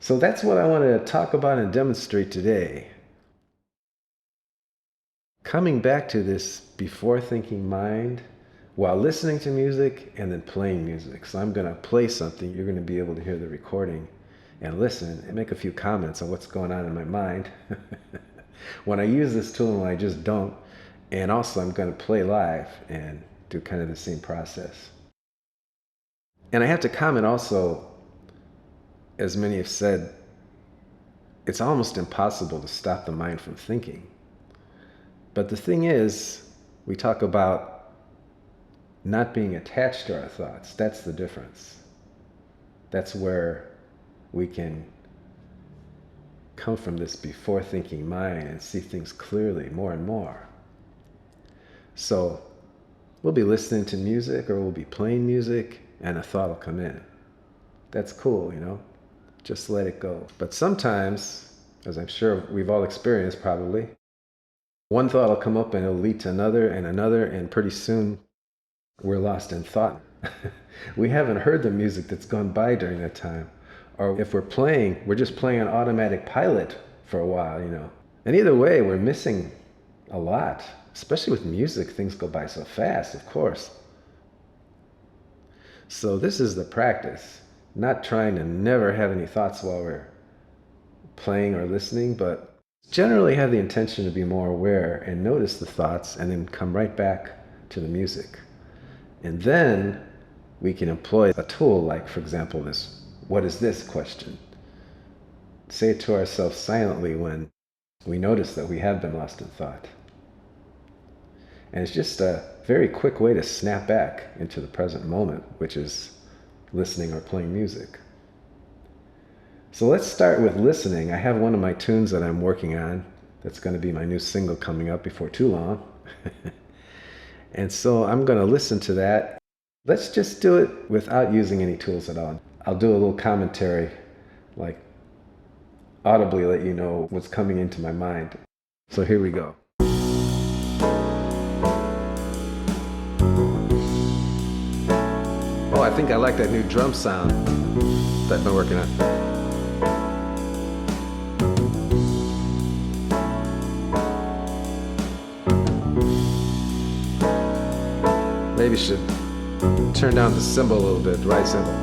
So that's what I want to talk about and demonstrate today. Coming back to this before thinking mind while listening to music and then playing music. So I'm going to play something. You're going to be able to hear the recording and listen and make a few comments on what's going on in my mind when I use this tool and when I just don't. And also I'm going to play live and do kind of the same process. And I have to comment also, as many have said, it's almost impossible to stop the mind from thinking. But the thing is, we talk about not being attached to our thoughts. That's the difference. That's where we can come from this before thinking mind and see things clearly more and more. So we'll be listening to music or we'll be playing music and a thought will come in. That's cool, you know? Just let it go. But sometimes, as I'm sure we've all experienced probably, one thought will come up and it'll lead to another, and pretty soon we're lost in thought. We haven't heard the music that's gone by during that time. Or if we're playing, we're just playing on automatic pilot for a while, you know. And either way, we're missing a lot. Especially with music, things go by so fast, of course. So this is the practice. Not trying to never have any thoughts while we're playing or listening, but generally have the intention to be more aware and notice the thoughts and then come right back to the music. And then we can employ a tool like, for example, this "what is this" question. Say it to ourselves silently when we notice that we have been lost in thought. And it's just a very quick way to snap back into the present moment, which is listening or playing music. So let's start with listening. I have one of my tunes that I'm working on. That's going to be my new single coming up before too long. And so I'm going to listen to that. Let's just do it without using any tools at all. I'll do a little commentary, like audibly let you know what's coming into my mind. So here we go. Oh, I think I like that new drum sound that I've been working on. Maybe should turn down the cymbal a little bit, the right cymbal.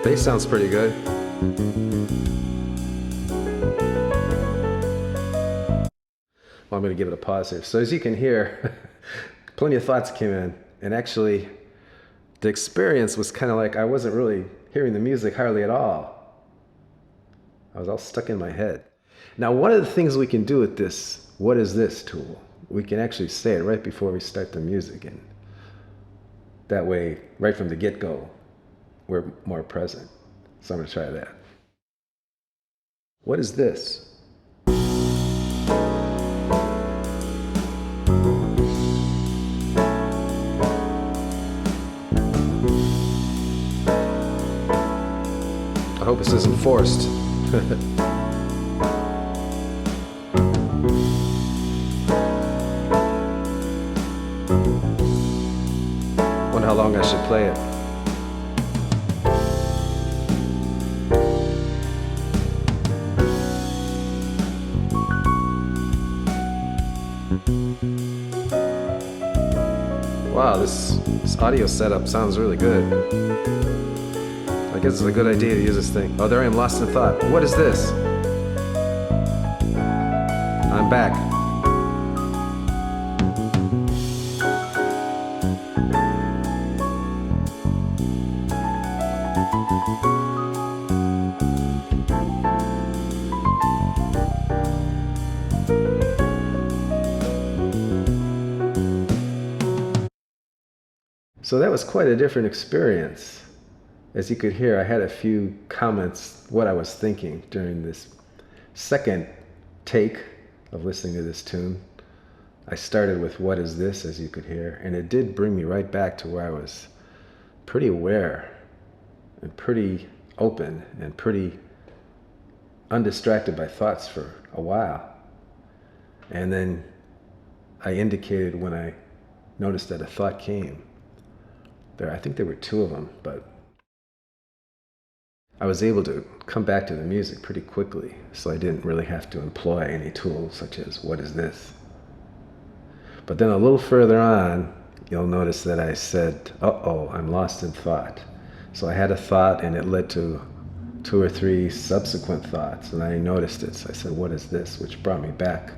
Bass sounds pretty good. Well, I'm going to give it a pause here. So as you can hear, plenty of thoughts came in. And actually, the experience was kind of like I wasn't really hearing the music hardly at all. I was all stuck in my head. Now, one of the things we can do with this "what is this" tool, we can actually say it right before we start the music. And that way, right from the get-go, we're more present. So I'm going to try that. What is this? I hope this isn't forced. Wonder how long I should play it. Wow, this audio setup sounds really good. I guess it's a good idea to use this thing. Oh, there I am, lost in thought. What is this? I'm back. So that was quite a different experience. As you could hear, I had a few comments, what I was thinking during this second take of listening to this tune. I started with "what is this," as you could hear, and it did bring me right back to where I was pretty aware and pretty open and pretty undistracted by thoughts for a while. And then I indicated when I noticed that a thought came. I think there were two of them, but I was able to come back to the music pretty quickly, so I didn't really have to employ any tools such as, what is this? But then a little further on, you'll notice that I said, uh-oh, I'm lost in thought. So I had a thought and it led to 2 or 3 subsequent thoughts, and I noticed it. So I said, what is this? Which brought me back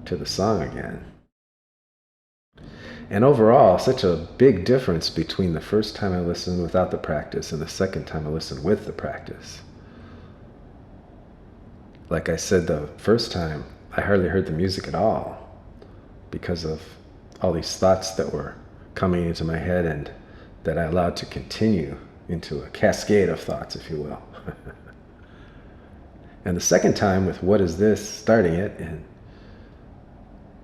to the song again. And overall, such a big difference between the first time I listened without the practice and the second time I listened with the practice. Like I said, the first time, I hardly heard the music at all because of all these thoughts that were coming into my head and that I allowed to continue into a cascade of thoughts, if you will. And the second time with what is this, starting it and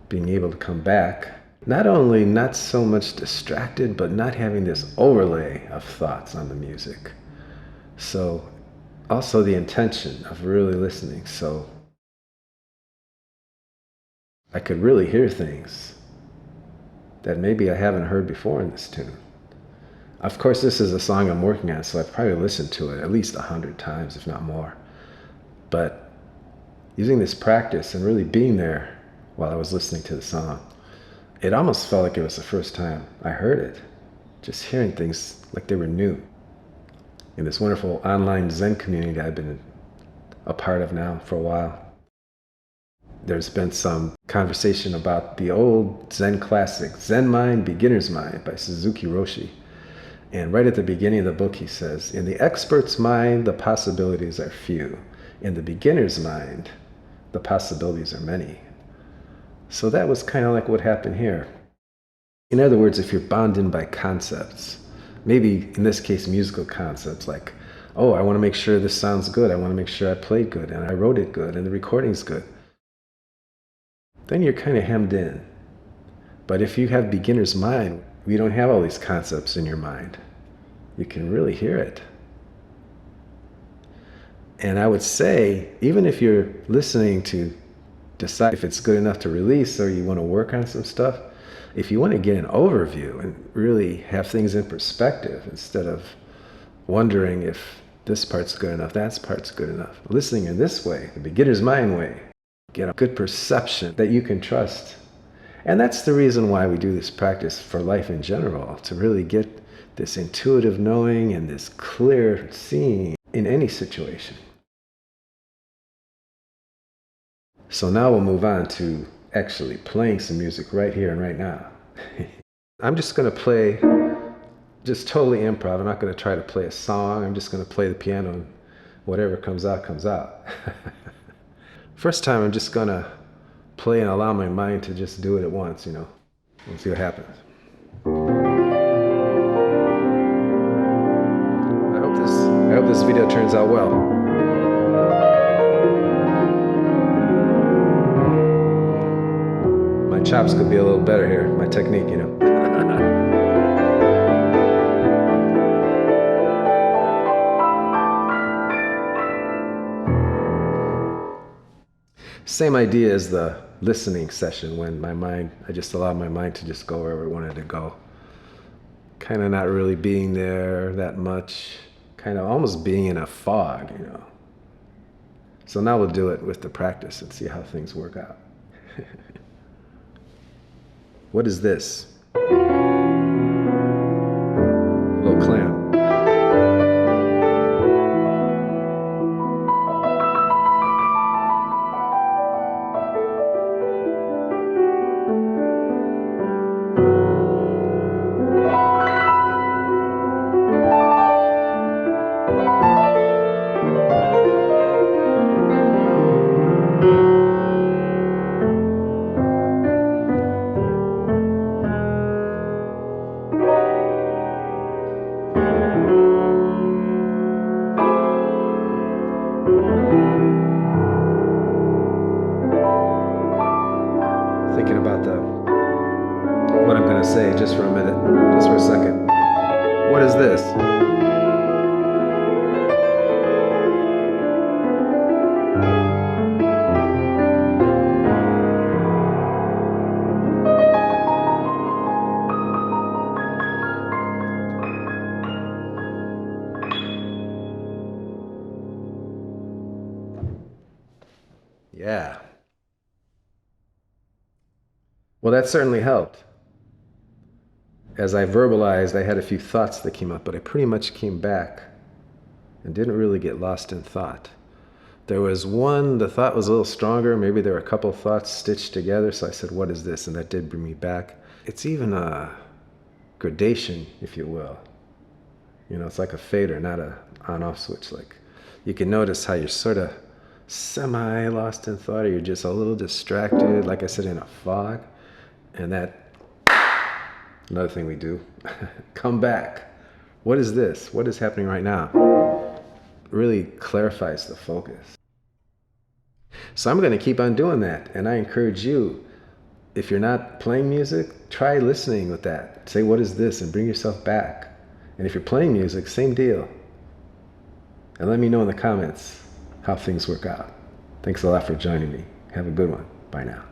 being able to come back, not only not so much distracted, but not having this overlay of thoughts on the music. So also the intention of really listening, so I could really hear things that maybe I haven't heard before in this tune. Of course, this is a song I'm working on, so I've probably listened to it at least 100 times, if not more. But using this practice and really being there while I was listening to the song, it almost felt like it was the first time I heard it. Just hearing things like they were new. In this wonderful online Zen community I've been a part of now for a while, there's been some conversation about the old Zen classic, Zen Mind, Beginner's Mind by Suzuki Roshi. And right at the beginning of the book he says, in the expert's mind, the possibilities are few. In the beginner's mind, the possibilities are many. So that was kind of like what happened here. In other words, if you're bound in by concepts, maybe in this case musical concepts like, oh, I want to make sure this sounds good, I want to make sure I played good, and I wrote it good, and the recording's good, then you're kind of hemmed in. But if you have beginner's mind, you don't have all these concepts in your mind. You can really hear it. And I would say, even if you're listening to decide if it's good enough to release or you want to work on some stuff, if you want to get an overview and really have things in perspective instead of wondering if this part's good enough, that part's good enough, listening in this way, the beginner's mind way, get a good perception that you can trust. And that's the reason why we do this practice for life in general, to really get this intuitive knowing and this clear seeing in any situation. So now we'll move on to actually playing some music right here and right now. I'm just going to play just totally improv. I'm not going to try to play a song. I'm just going to play the piano and whatever comes out, comes out. First time I'm just going to play and allow my mind to just do it at once, and see what happens. I hope this video turns out well. My chops could be a little better here, my technique, Same idea as the listening session when I just allowed my mind to just go wherever it wanted to go. Kind of not really being there that much, kind of almost being in a fog, So now we'll do it with the practice and see how things work out. What is this? Little clam. Thinking about what I'm going to say just for a minute, just for a second. What is this? Yeah. Well, that certainly helped. As I verbalized, I had a few thoughts that came up, but I pretty much came back and didn't really get lost in thought. There was one, the thought was a little stronger. Maybe there were a couple thoughts stitched together. So I said, what is this? And that did bring me back. It's even a gradation, if you will. You know, it's like a fader, not a on-off switch. Like you can notice how you're sort of semi-lost in thought, or you're just a little distracted, like I said, in a fog. And that, another thing we do, come back. What is this? What is happening right now? Really clarifies the focus. So I'm going to keep on doing that. And I encourage you, if you're not playing music, try listening with that. Say, what is this? And bring yourself back. And if you're playing music, same deal. And let me know in the comments how things work out. Thanks a lot for joining me. Have a good one. Bye now.